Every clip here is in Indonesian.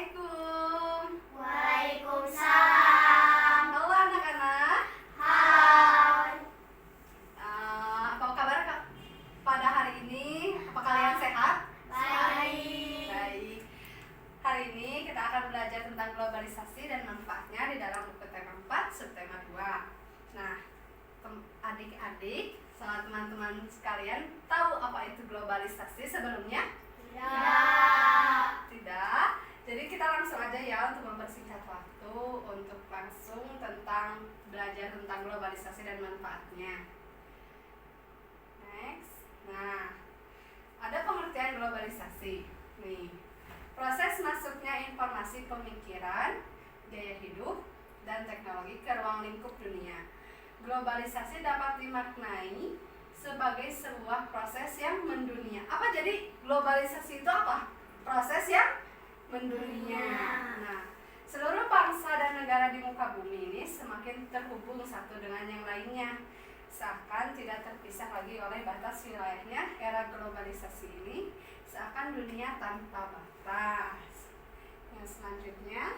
Assalamualaikum. Waalaikumsalam. Halo anak-anak. Hai. Apa kabar pada hari ini? Apa kalian sehat? Baik. Baik. Hari ini kita akan belajar tentang globalisasi dan manfaatnya di dalam buku tema 4, subtema 2. Nah, adik-adik, sama teman-teman sekalian, tahu apa itu globalisasi sebelumnya? Tidak. Jadi kita langsung aja ya untuk mempersingkat waktu untuk langsung belajar tentang globalisasi dan manfaatnya. Next. Nah, ada pengertian globalisasi. Nih, proses masuknya informasi pemikiran, gaya hidup, dan teknologi ke ruang lingkup dunia. Globalisasi dapat dimaknai sebagai sebuah proses yang mendunia. Apa jadi globalisasi itu apa? Proses yang mendunia. Nah, seluruh bangsa dan negara di muka bumi ini semakin terhubung satu dengan yang lainnya, seakan tidak terpisah lagi oleh batas wilayahnya. Era globalisasi ini seakan dunia tanpa batas. Yang selanjutnya,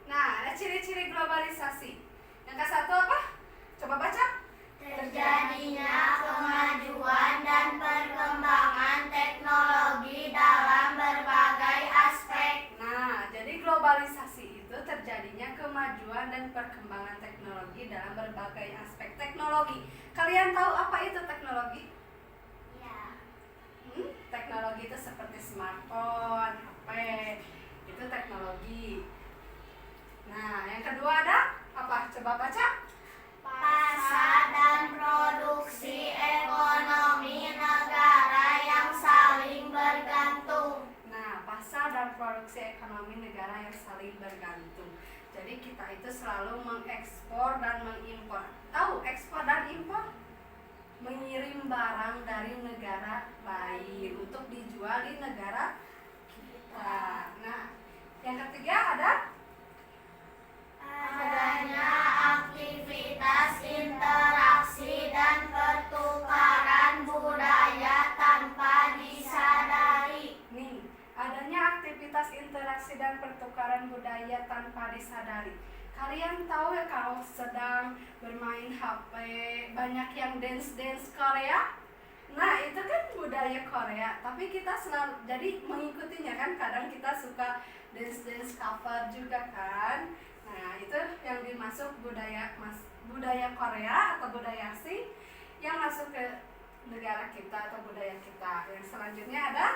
nah, ada ciri-ciri globalisasi. Yang ke-1 apa? Coba baca. Terjadinya kemajuan dan perkembangan teknologi dalam berbagai aspek. Nah, jadi globalisasi itu terjadinya kemajuan dan perkembangan teknologi dalam berbagai aspek teknologi. Kalian tahu apa itu teknologi? Ya. Teknologi itu seperti smartphone, HP, itu teknologi. Nah, yang kedua ada apa? Coba baca. Pasar dan produksi ekonomi negara yang saling bergantung. Nah, pasar dan produksi ekonomi negara yang saling bergantung. Jadi kita itu selalu mengekspor dan mengimpor. Tahu ekspor dan impor? Mengirim barang dari negara lain untuk dijual di negara kita. Nah, yang ketiga ada Adanya aktivitas interaksi dan pertukaran budaya tanpa disadari. nih, adanya aktivitas interaksi dan pertukaran budaya tanpa disadari. Kalian tahu ya kalau sedang bermain HP banyak yang dance Korea? Nah, itu kan budaya Korea, tapi kita selalu jadi mengikutinya kan. Kadang kita suka dance cover juga kan. Nah, itu yang dimasuk budaya Korea atau budaya asing yang masuk ke negara kita atau budaya kita. Yang selanjutnya ada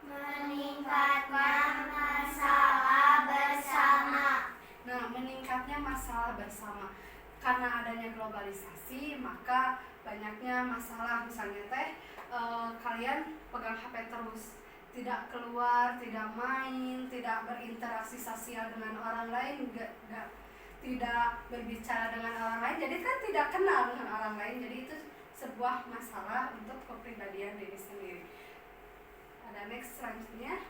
Meningkatnya masalah bersama. Nah, meningkatnya masalah bersama. Karena adanya globalisasi, maka banyaknya masalah. Misalnya kalian pegang HP terus, tidak keluar, tidak main, tidak berinteraksi sosial dengan orang lain, tidak berbicara dengan orang lain, jadi kan tidak kenal dengan orang lain. Jadi itu sebuah masalah untuk kepribadian diri sendiri. Ada next selanjutnya.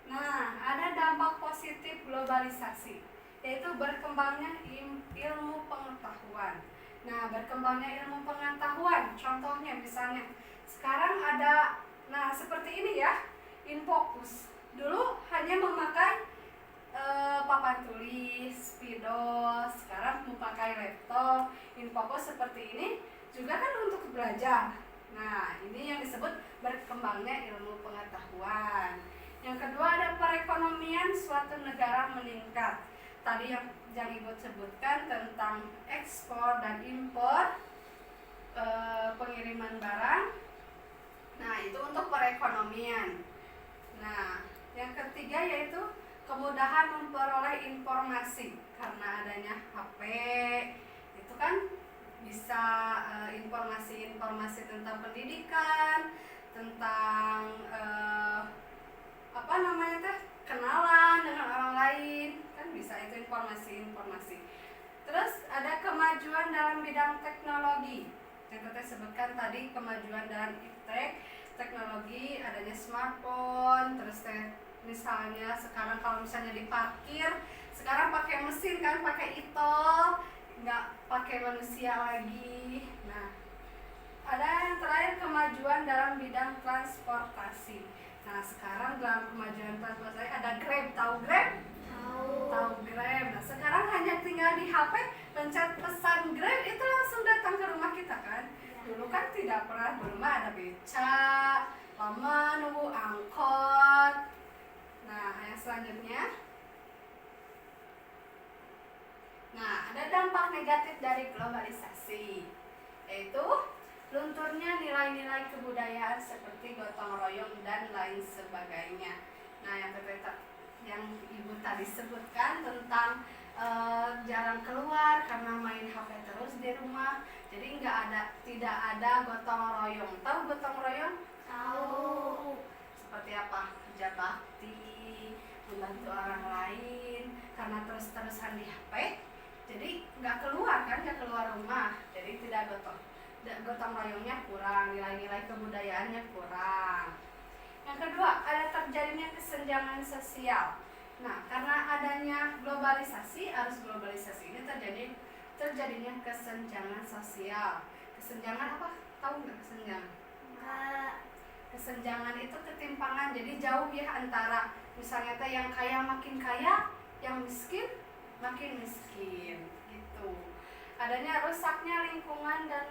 Nah, ada dampak positif globalisasi, yaitu berkembangnya ilmu pengetahuan. Nah, berkembangnya ilmu pengetahuan, contohnya misalnya sekarang ada, nah seperti ini ya, Infocus. Dulu hanya memakai papan tulis, spidol, sekarang memakai laptop. Infocus seperti ini juga kan untuk belajar. Nah, ini yang disebut berkembangnya ilmu pengetahuan. Yang kedua ada perekonomian suatu negara meningkat. Tadi yang Ibu sebutkan tentang ekspor dan impor, pengiriman barang. Nah, itu untuk perekonomian. Nah, yang ketiga yaitu kemudahan memperoleh informasi. Karena adanya HP, itu kan bisa informasi-informasi tentang pendidikan, tentang kenalan dengan orang lain, kan bisa itu informasi-informasi. Terus ada kemajuan dalam bidang teknologi. Yang kita sebutkan tadi, kemajuan dalam teknologi, adanya smartphone, terus misalnya sekarang kalau misalnya di parkir, sekarang pakai mesin kan, pakai e-tol, nggak pakai manusia lagi. Nah, ada yang terakhir kemajuan dalam bidang transportasi. Nah, sekarang dalam kemajuan transportasi ada Grab, tahu Grab? Tahu Grab. Nah, sekarang hanya tinggal di HP pencet pesan Grab itu langsung datang ke rumah kita kan. Dulu kan tidak pernah, dulu mah ada beca, lama nunggu angkot. Nah, yang selanjutnya. Nah, ada dampak negatif dari globalisasi, yaitu lunturnya nilai-nilai kebudayaan seperti gotong royong dan lain sebagainya. Nah, yang Ibu tadi sebutkan tentang jarang keluar karena main HP terus di rumah, jadi tidak ada gotong royong. Tahu gotong royong? Tahu. Seperti apa? Kerja bakti, membantu orang lain, karena terus-terusan di HP, jadi nggak keluar rumah, jadi tidak gotong royongnya kurang, nilai-nilai kebudayaannya kurang. Yang kedua, ada terjadinya kesenjangan sosial. Nah, karena adanya globalisasi, arus globalisasi ini terjadinya kesenjangan sosial. Kesenjangan apa? Tahu nggak kesenjangan? Enggak. Kesenjangan itu ketimpangan, jadi jauh ya antara misalnya yang kaya makin kaya, yang miskin makin miskin gitu. Adanya rusaknya lingkungan dan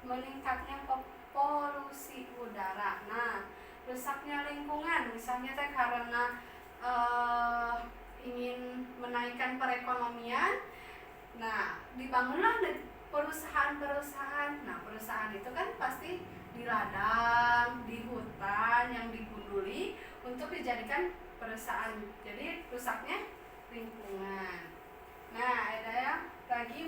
meningkatnya polusi udara. Nah, rusaknya lingkungan misalnya karena ingin menaikkan perekonomian. Nah, dibangunlah perusahaan-perusahaan. Nah, perusahaan itu kan pasti di ladang, di hutan yang digunduli untuk dijadikan perusahaan. Jadi rusaknya lingkungan. Nah, ada lagi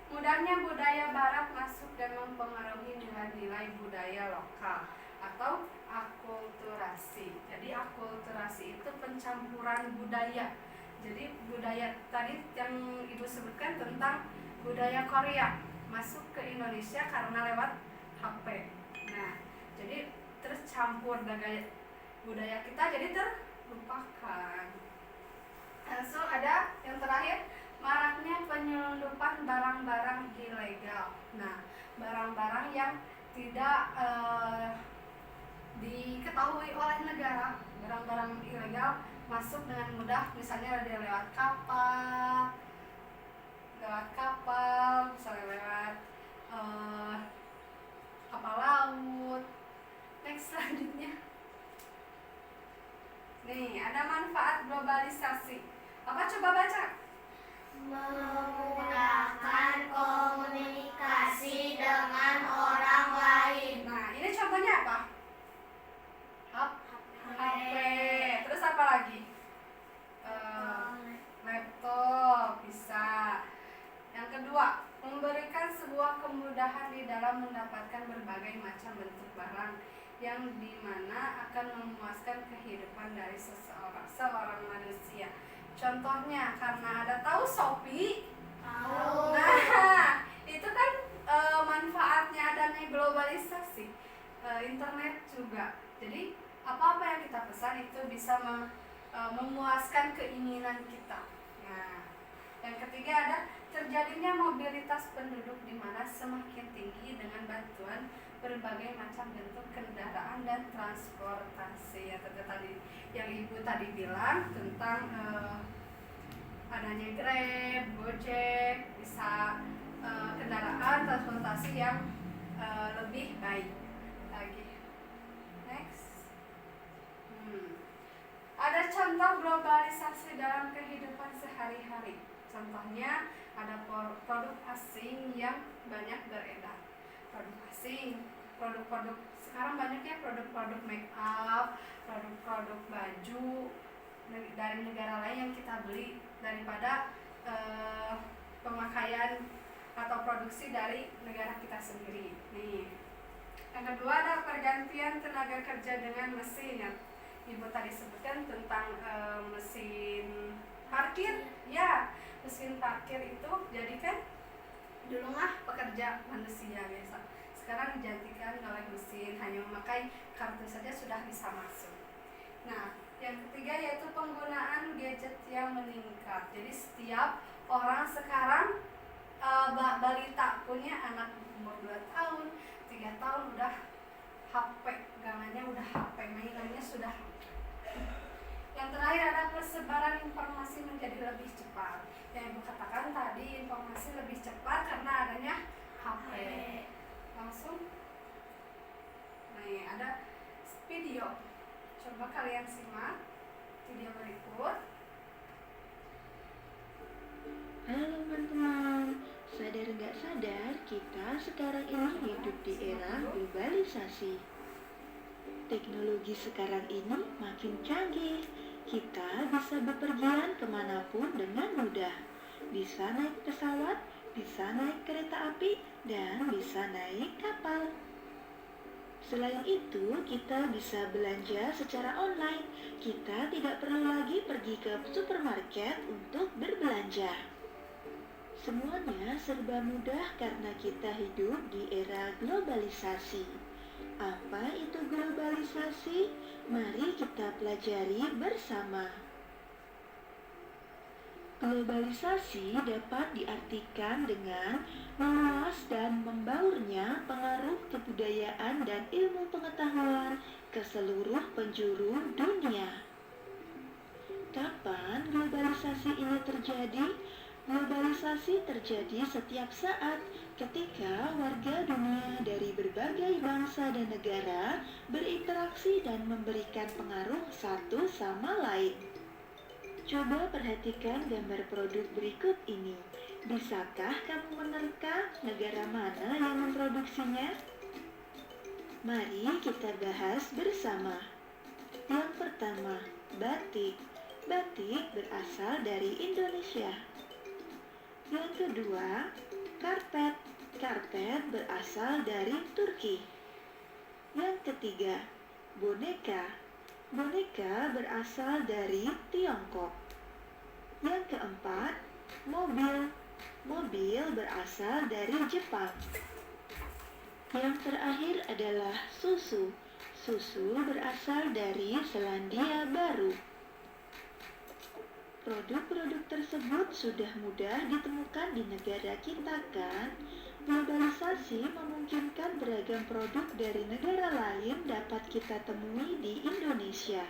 mudahnya budaya barat masuk dan mempengaruhi nilai-nilai budaya lokal atau akulturasi. Jadi akulturasi itu pencampuran budaya. Jadi budaya tadi yang Ibu sebutkan tentang budaya Korea masuk ke Indonesia karena lewat HP. Nah, jadi tercampur budaya kita jadi terlupakan. Langsung ada yang terakhir, maraknya penyelundupan barang-barang ilegal. Nah, barang-barang yang tidak diketahui oleh negara, barang-barang ilegal masuk dengan mudah, misalnya ada lewat kapal, misalnya lewat kapal laut. Next, selanjutnya. Nih, ada manfaat globalisasi. Apa coba baca? Memudahkan komunikasi dengan orang lain. Nah, ini contohnya apa? HP. Terus apa lagi? Laptop bisa. Yang kedua, memberikan sebuah kemudahan di dalam mendapatkan berbagai macam bentuk barang yang dimana akan memuaskan kehidupan dari seorang manusia. Contohnya, karena ada tahu Shopee? Tahu. Nah, itu kan manfaatnya adanya globalisasi, internet juga. Jadi apa-apa yang kita pesan itu bisa memuaskan keinginan kita. Nah, yang ketiga ada terjadinya mobilitas penduduk di mana semakin tinggi dengan bantuan berbagai macam bentuk kendaraan dan transportasi. Ya, tadi yang Ibu tadi bilang tentang adanya Grab, Gojek, bisa kendaraan transportasi yang lebih baik lagi. Next. Ada contoh globalisasi dalam kehidupan sehari-hari. Contohnya ada produk asing yang banyak beredar. Produk asing, produk-produk sekarang banyak ya, produk-produk make up, produk-produk baju dari negara lain yang kita beli daripada pemakaian atau produksi dari negara kita sendiri. Nih. Yang kedua ada pergantian tenaga kerja dengan mesin yang Ibu tadi sebutkan tentang mesin parkir. Ya, mesin parkir itu jadi kan dulu mah pekerja manusia biasa. Sekarang digantikan oleh mesin, hanya memakai kartu saja sudah bisa masuk. Nah, yang ketiga yaitu penggunaan gadget yang meningkat. Jadi setiap orang sekarang balita punya anak umur 2 tahun, 3 tahun udah HP, pegangannya udah HP, mainannya sudah HP. Yang terakhir ada persebaran informasi menjadi lebih cepat. Yang Ibu katakan tadi, informasi lebih cepat karena adanya HP. Langsung nih ada video. Coba kalian simak video berikut. Halo teman-teman, sadar nggak sadar kita sekarang ini hidup di era globalisasi. Teknologi sekarang ini makin canggih. Kita bisa bepergian kemanapun dengan mudah. Bisa naik pesawat, bisa naik kereta api, dan bisa naik kapal. Selain itu, kita bisa belanja secara online. Kita tidak perlu lagi pergi ke supermarket untuk berbelanja. Semuanya serba mudah karena kita hidup di era globalisasi. Apa itu globalisasi? Mari kita pelajari bersama. Globalisasi dapat diartikan dengan meluas dan membaurnya pengaruh kebudayaan dan ilmu pengetahuan ke seluruh penjuru dunia. Kapan globalisasi ini terjadi? Globalisasi terjadi setiap saat ketika warga dunia dari berbagai bangsa dan negara berinteraksi dan memberikan pengaruh satu sama lain. Coba perhatikan gambar produk berikut ini. Bisakah kamu menerka negara mana yang memproduksinya? Mari kita bahas bersama. Yang pertama, batik. Batik berasal dari Indonesia. Yang kedua, karpet. Karpet berasal dari Turki. Yang ketiga, boneka. Boneka berasal dari Tiongkok. Yang keempat, mobil. Mobil berasal dari Jepang. Yang terakhir adalah susu. Susu berasal dari Selandia Baru. Produk-produk tersebut sudah mudah ditemukan di negara kita kan? Globalisasi memungkinkan beragam produk dari negara lain dapat kita temui di Indonesia.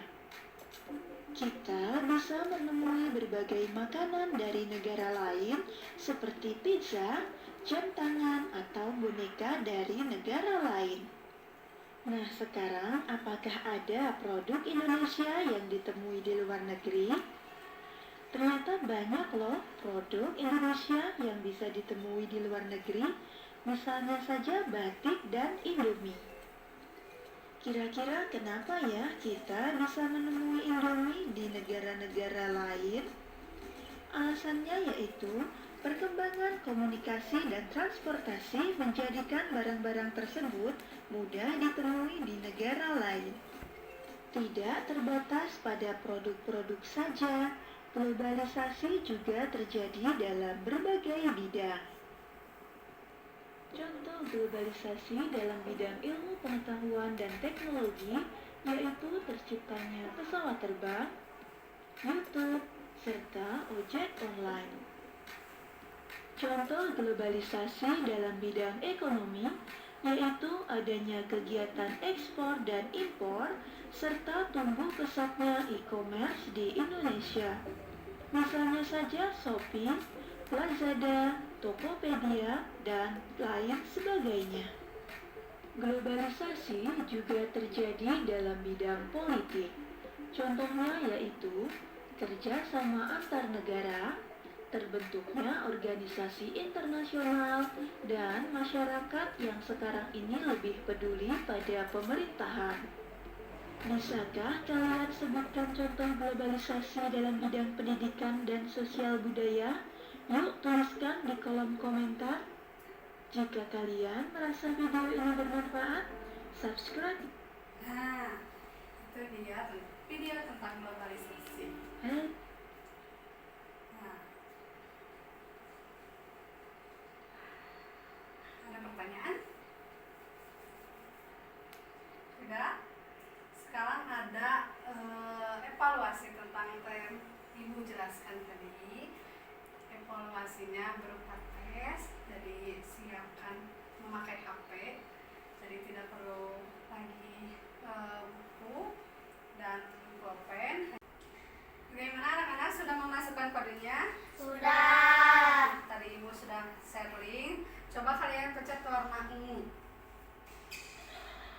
Kita bisa menemui berbagai makanan dari negara lain seperti pizza, jam tangan, atau boneka dari negara lain. Nah, sekarang apakah ada produk Indonesia yang ditemui di luar negeri? Ternyata banyak loh produk Indonesia yang bisa ditemui di luar negeri, misalnya saja batik dan Indomie. Kira-kira kenapa ya kita bisa menemui Indomie di negara-negara lain? Alasannya yaitu perkembangan komunikasi dan transportasi menjadikan barang-barang tersebut mudah ditemui di negara lain. Tidak terbatas pada produk-produk saja, globalisasi juga terjadi dalam berbagai bidang. Contoh globalisasi dalam bidang ilmu pengetahuan dan teknologi yaitu terciptanya pesawat terbang, YouTube, serta ojek online. Contoh globalisasi dalam bidang ekonomi yaitu adanya kegiatan ekspor dan impor serta tumbuh pesatnya e-commerce di Indonesia. Misalnya saja Shopee, Lazada, Tokopedia, dan lain sebagainya. Globalisasi juga terjadi dalam bidang politik. Contohnya yaitu kerjasama antar negara, terbentuknya organisasi internasional, dan masyarakat yang sekarang ini lebih peduli pada pemerintahan. Bisakah kalian sebutkan contoh globalisasi dalam bidang pendidikan dan sosial budaya? Yuk tuliskan di kolom komentar. Jika kalian merasa video ini bermanfaat, subscribe. Nah, itu dia video tentang globalisasi. Nah, ada pertanyaan? Sudah? Sekarang ada evaluasi tentang yang Ibu jelaskan tadi. Evaluasinya berupa tes, jadi siapkan memakai HP, jadi tidak perlu lagi cat warna ungu.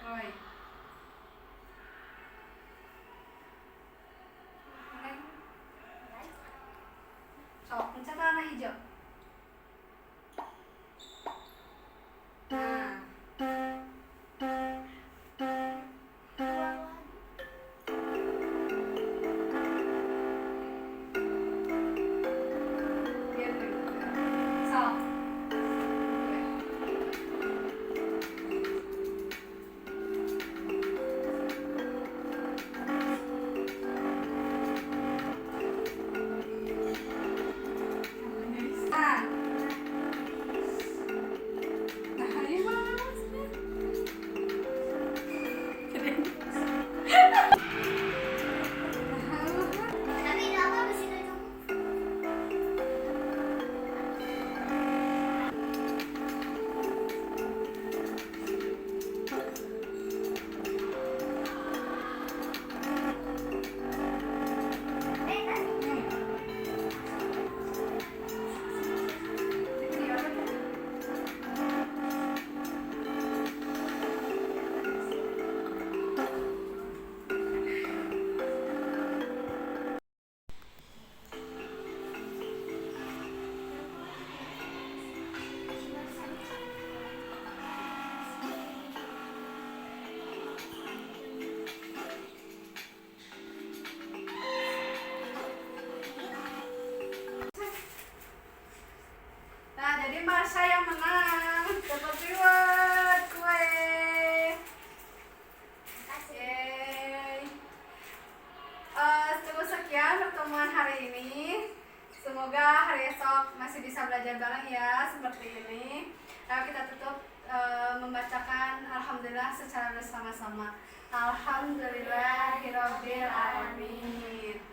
Roy. Sok, pencet warna hijau. Nah. Gitu. Sok. Nah. Nah, ini mas. Tapi tidak apa di sini cukup. Nah, jadi Marsha yang menang. Dapat reward kue. Yeay. Cukup sekian pertemuan hari ini. Semoga hari esok masih bisa belajar bareng ya seperti ini. Ayo kita tutup membacakan Alhamdulillah secara bersama-sama. Alhamdulillahirobbil alamin.